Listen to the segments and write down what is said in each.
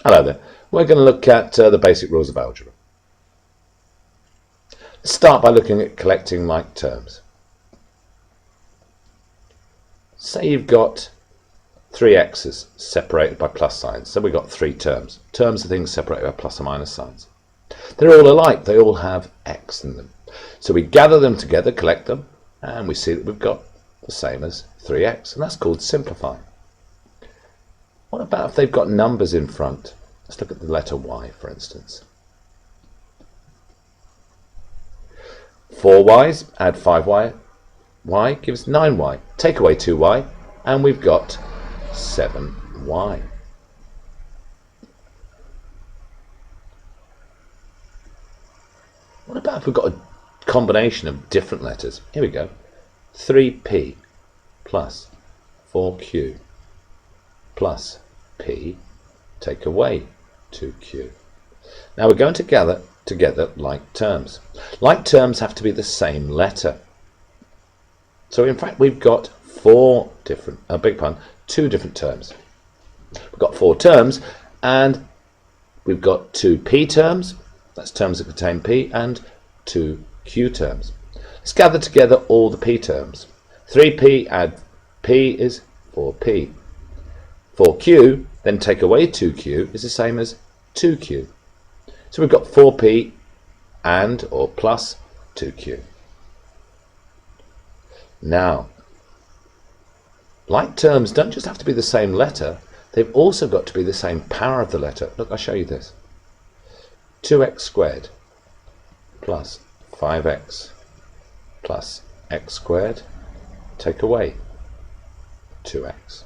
Hello there. We're going to look at the basic rules of algebra. Let's start by looking at collecting like terms. Say you've got three x's separated by plus signs. So we've got three terms. Terms are things separated by plus or minus signs. They're all alike. They all have x in them. So we gather them together, collect them, and we see that we've got the same as 3x, and that's called simplifying. What about if they've got numbers in front? Let's look at the letter y, for instance. 4y's, add 5y, y gives 9y. Take away 2y, and we've got 7y. What about if we've got a combination of different letters? Here we go. 3p plus 4q plus p, take away 2q. Now we're going to gather together like terms. Like terms have to be the same letter. So in fact we've got two different terms. We've got four terms, and we've got two p terms, that's terms that contain p, and two q terms. Let's gather together all the p terms. 3p add p is 4p. 4q, then take away 2q, is the same as 2q. So we've got 4p and or plus 2q. Now, like terms don't just have to be the same letter, they've also got to be the same power of the letter. Look, I'll show you this. 2x squared plus 5x plus x squared, take away 2x.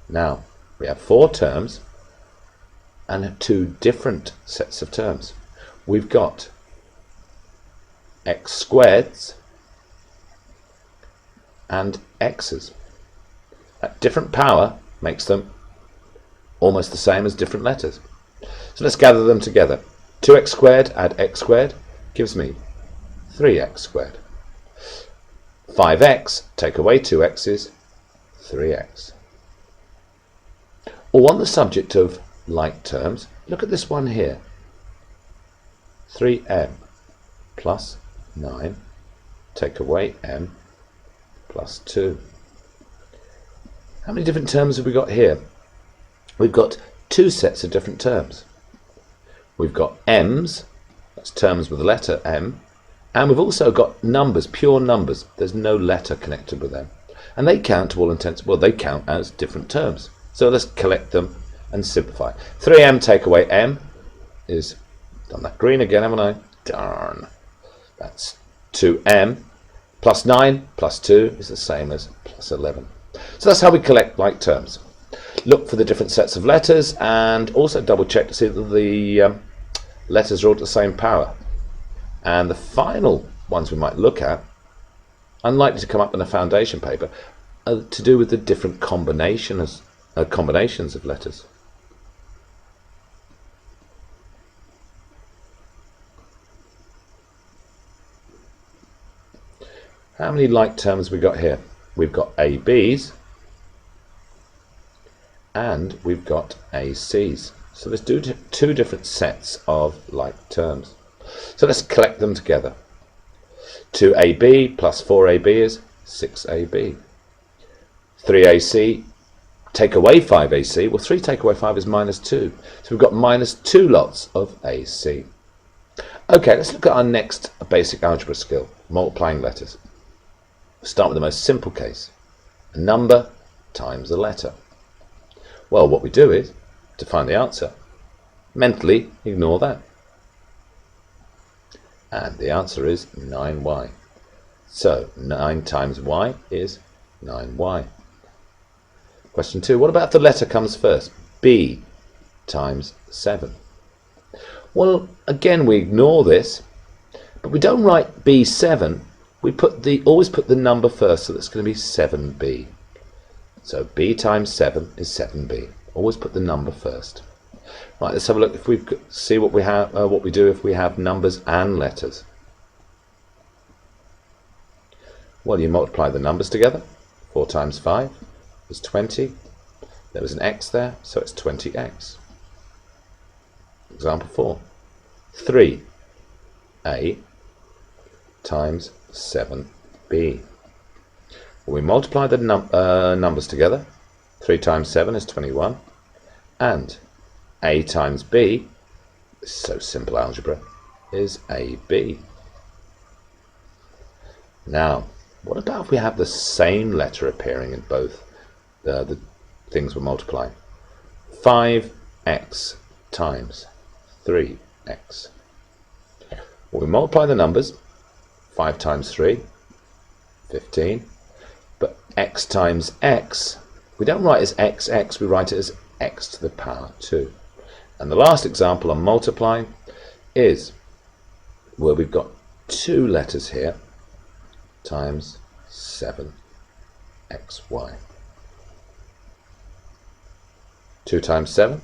Now, we have four terms and two different sets of terms. We've got x squareds and x's. That different power makes them almost the same as different letters. So let's gather them together. 2x squared add x squared gives me 3x squared. 5x, take away 2x's, 3x. Or on the subject of like terms, look at this one here. 3m plus 9, take away m plus 2. How many different terms have we got here? We've got two sets of different terms. We've got m's, that's terms with the letter m, and we've also got numbers, pure numbers. There's no letter connected with them. And they count to all intents, well, they count as different terms. So let's collect them and simplify. 3m take away m is, done that green again, haven't I? Darn. That's 2m plus 9 plus 2 is the same as plus 11. So that's how we collect like terms. Look for the different sets of letters and also double check to see that the letters are all the same power. And the final ones we might look at, unlikely to come up in a foundation paper, are to do with the different combinations of letters. How many like terms have we got here? We've got ABs and we've got ACs. So let's do two different sets of like terms. So let's collect them together. 2AB plus 4AB is 6AB. 3AC, take away 5AC. Well, 3 take away 5 is minus 2. So we've got minus 2 lots of AC. Okay, let's look at our next basic algebra skill, multiplying letters. We'll start with the most simple case, a number times a letter. Well, what we do is, to find the answer, mentally ignore that. And the answer is 9y. So 9 times y is 9y. Question 2, what about if the letter comes first? B times 7. Well, again, we ignore this, but we don't write B7. We always put the number first, so that's going to be 7b. So b times 7 is 7b. Always put the number first. Right, let's have a look. If we see what we do if we have numbers and letters. Well, you multiply the numbers together. 4 times 5 is 20. There was an x there, so it's 20x. Example 4. 3a times 7b. We multiply the numbers together. 3 times 7 is 21. And a times b, this is so simple algebra, is ab. Now, what about if we have the same letter appearing in both the things we're multiplying? 5x times 3x. Well, we multiply the numbers. 5 times 3, 15. But x times x, we don't write as xx, we write it as x to the power 2. And the last example I'm multiplying is where we've got two letters here times 7xy. 2 times 7,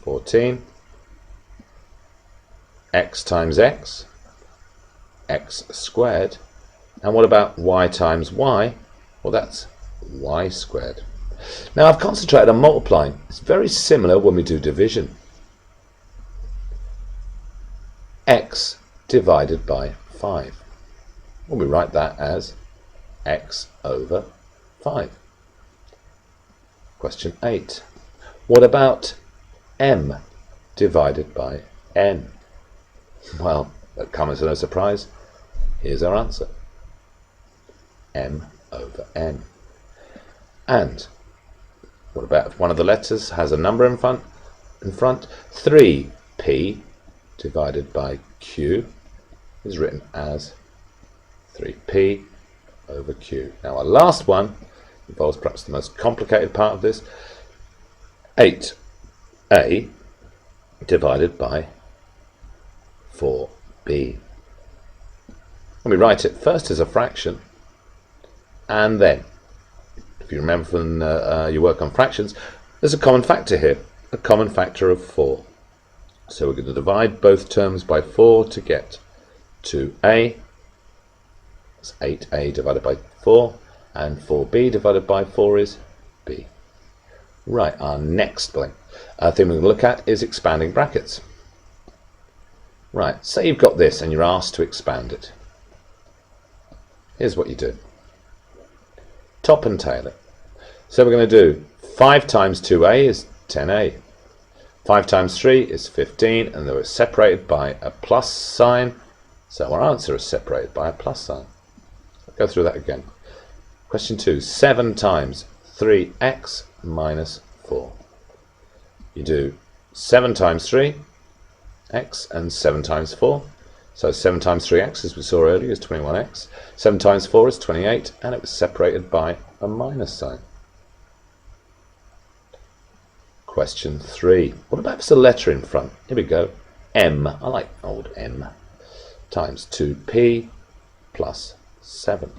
14. X times x, x squared. And what about y times y? Well, that's y squared. Now I've concentrated on multiplying. It's very similar when we do division. X divided by 5. Well, we write that as x over 5. Question 8. What about m divided by n? Well, that comes as no surprise. Here's our answer. M over n. And what about if one of the letters has a number in front? 3p divided by q is written as 3p over q. Now our last one involves perhaps the most complicated part of this. 8a divided by 4b. And we write it first as a fraction, and then, if you remember from your work on fractions, there's a common factor here, a common factor of 4. So we're going to divide both terms by 4 to get 2a. That's 8a divided by 4, and 4b divided by 4 is b. Right, our next thing we're going to look at is expanding brackets. Right, say you've got this and you're asked to expand it. Here's what you do. Top and tail it. So we're going to do 5 times 2a is 10a. 5 times 3 is 15, and they were separated by a plus sign. So our answer is separated by a plus sign. I'll go through that again. Question 2. 7 times 3x minus 4. You do 7 times 3, x, and 7 times 4. So 7 times 3x, as we saw earlier, is 21x. 7 times 4 is 28, and it was separated by a minus sign. Question 3. What about if there's a letter in front? Here we go. M. I like old M. Times 2p plus 7.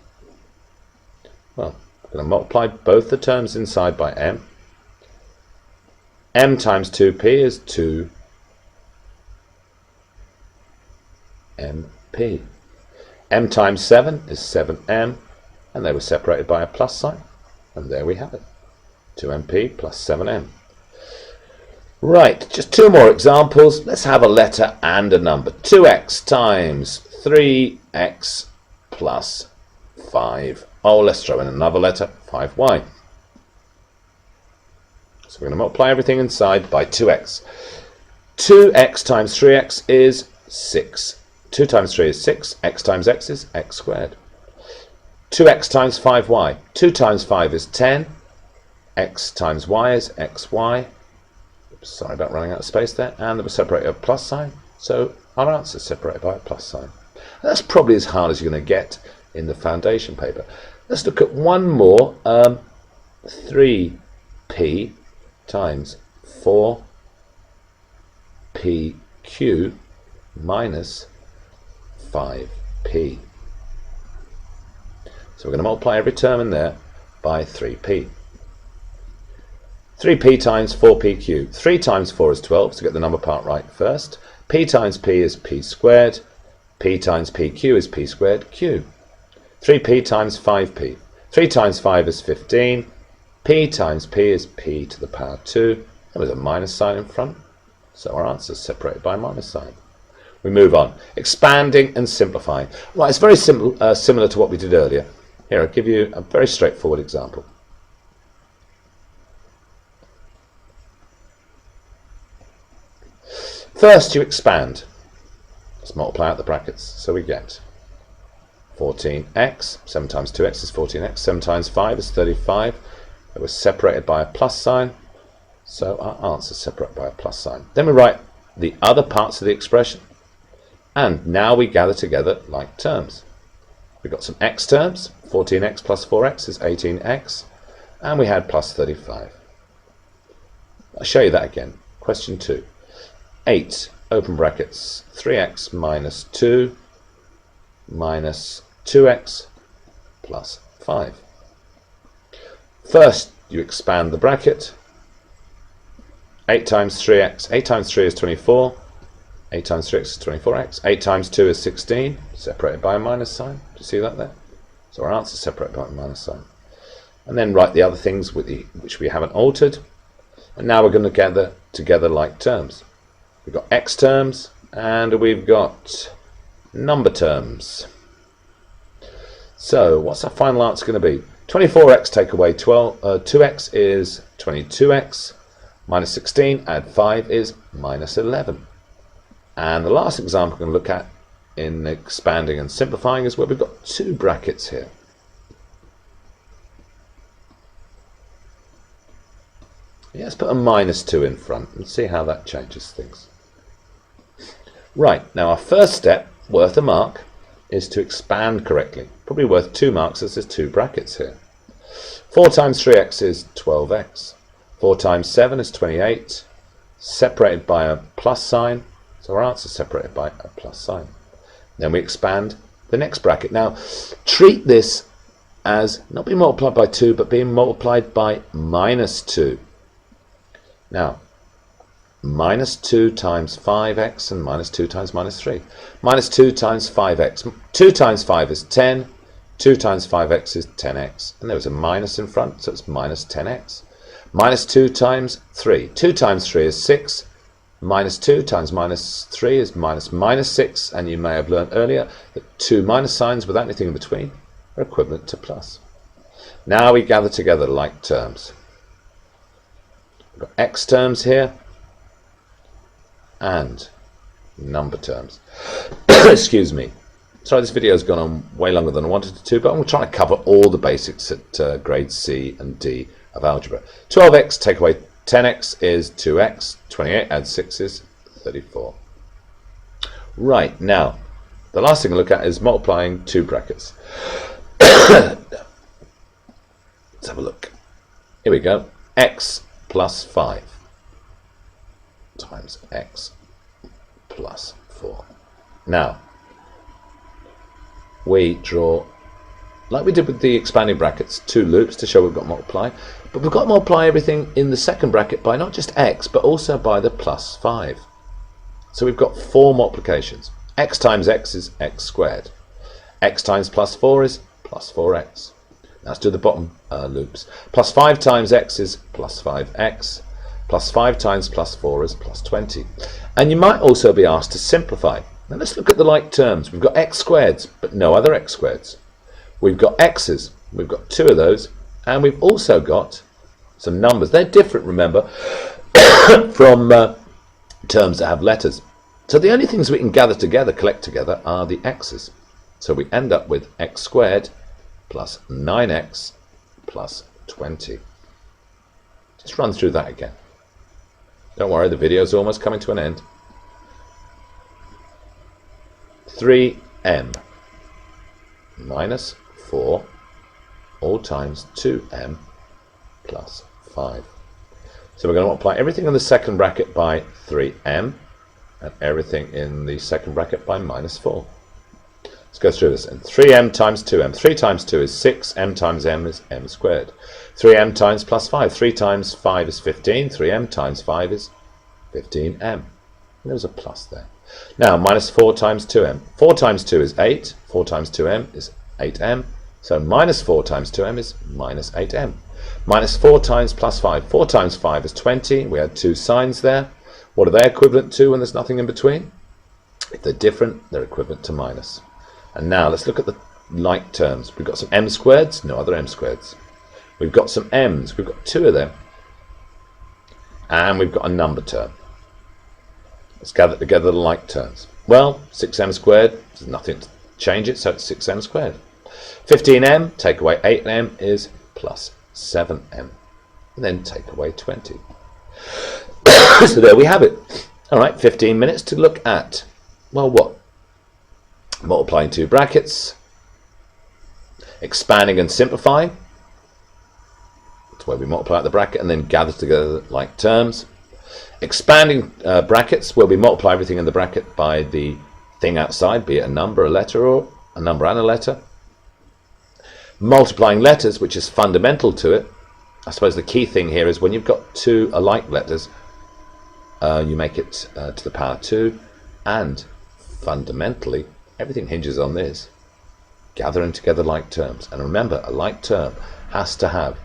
Well, I'm going to multiply both the terms inside by m. M times 2p is 2mp. M times 7 is 7m, and they were separated by a plus sign. And there we have it. 2mp plus 7m. Right, just two more examples. Let's have a letter and a number. 2x times 3x plus 5. Oh, let's throw in another letter, 5y. So we're going to multiply everything inside by 2x. 2x times 3x is 6. 2 times 3 is 6. X times x is x squared. 2x times 5y. 2 times 5 is 10. X times y is xy. Sorry about running out of space there. And they were separated by a plus sign. So our answer is separated by a plus sign. And that's probably as hard as you're going to get in the foundation paper. Let's look at one more. 3p times 4pq minus 5p. So we're going to multiply every term in there by 3p. 3p times 4pq. 3 times 4 is 12, so get the number part right first. P times p is p squared. P times pq is p squared q. 3p times 5p. 3 times 5 is 15. P times p is p to the power 2. And with a minus sign in front. So our answer is separated by a minus sign. We move on. Expanding and simplifying. Right, it's very simple, similar to what we did earlier. Here, I'll give you a very straightforward example. First, you expand. Let's multiply out the brackets. So we get 14x, 7 times 2x is 14x, 7 times 5 is 35. It was separated by a plus sign, so our answer is separated by a plus sign. Then we write the other parts of the expression, and now we gather together like terms. We've got some x terms, 14x plus 4x is 18x, and we had plus 35. I'll show you that again. Question 2. 8, open brackets, 3x minus 2 minus 2x plus 5. First, you expand the bracket. 8 times 3x, 8 times 3 is 24. 8 times 3x is 24x. 8 times 2 is 16, separated by a minus sign. Do you see that there? So our answer is separated by a minus sign. And then write the other things which we haven't altered. And now we're going to gather together like terms. We've got x terms and we've got number terms. So what's our final answer going to be? 24x take away 2x is 22x. Minus 16, add 5 is minus 11. And the last example we're going to look at in expanding and simplifying is where we've got 2 brackets here. Yeah, let's put a minus 2 in front and see how that changes things. Right, now our first step, worth a mark, is to expand correctly. Probably worth 2 marks as there's 2 brackets here. 4 times 3x is 12x. 4 times 7 is 28, separated by a plus sign. So our answer is separated by a plus sign. Then we expand the next bracket. Now, treat this as not being multiplied by 2, but being multiplied by minus 2. Now, minus 2 times 5x and minus 2 times minus 3. Minus 2 times 5x. 2 times 5 is 10. 2 times 5x is 10x. And there was a minus in front, so it's minus 10x. Minus 2 times 3. 2 times 3 is 6. Minus 2 times minus 3 is minus 6. And you may have learned earlier that 2 minus signs without anything in between are equivalent to plus. Now we gather together like terms. We've got x terms here and number terms. Excuse me. Sorry, this video has gone on way longer than I wanted it to, but I'm trying to cover all the basics at grades C and D of algebra. 12x take away 10x is 2x. 28 add 6 is 34. Right, now the last thing to look at is multiplying 2 brackets. Let's have a look. Here we go. X plus 5 times x plus 4. Now, we draw, like we did with the expanding brackets, 2 loops to show we've got to multiply. But we've got to multiply everything in the second bracket by not just x, but also by the plus 5. So we've got 4 multiplications. X times x is x squared. X times plus 4 is plus 4x. Let's do the bottom loops. Plus 5 times x is plus 5x. Plus 5 times plus 4 is plus 20. And you might also be asked to simplify. Now let's look at the like terms. We've got x squareds, but no other x squareds. We've got x's. We've got 2 of those. And we've also got some numbers. They're different, remember, from terms that have letters. So the only things we can gather together, collect together, are the x's. So we end up with x squared plus 9x plus 20. Just run through that again. Don't worry, the video's almost coming to an end. 3m minus 4 all times 2m plus 5. So we're going to multiply everything in the second bracket by 3m and everything in the second bracket by minus 4. Let's go through this. And 3m times 2m. 3 times 2 is 6. M times m is m squared. 3m times plus 5. 3 times 5 is 15. 3m times 5 is 15m. And there's a plus there. Now, minus 4 times 2m. 4 times 2 is 8. 4 times 2m is 8m. So minus 4 times 2m is minus 8m. Minus 4 times plus 5. 4 times 5 is 20. We had 2 signs there. What are they equivalent to when there's nothing in between? If they're different, they're equivalent to minus. And now let's look at the like terms. We've got some m squareds, no other m squareds. We've got some m's, we've got 2 of them. And we've got a number term. Let's gather together the like terms. Well, 6m squared, there's nothing to change it, so it's 6m squared. 15m, take away 8m is plus 7m. And then take away 20. So there we have it. All right, 15 minutes to look at, well, what? Multiplying 2 brackets, expanding and simplifying. That's where we multiply out the bracket and then gather together like terms. Expanding brackets, where we multiply everything in the bracket by the thing outside, be it a number, a letter, or a number and a letter. Multiplying letters, which is fundamental to it. I suppose the key thing here is when you've got 2 alike letters, you make it to the power 2, and fundamentally everything hinges on this, gathering together like terms. And remember, a like term has to have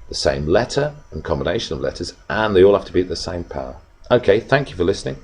the same letter and combination of letters, and they all have to be at the same power. Okay, thank you for listening.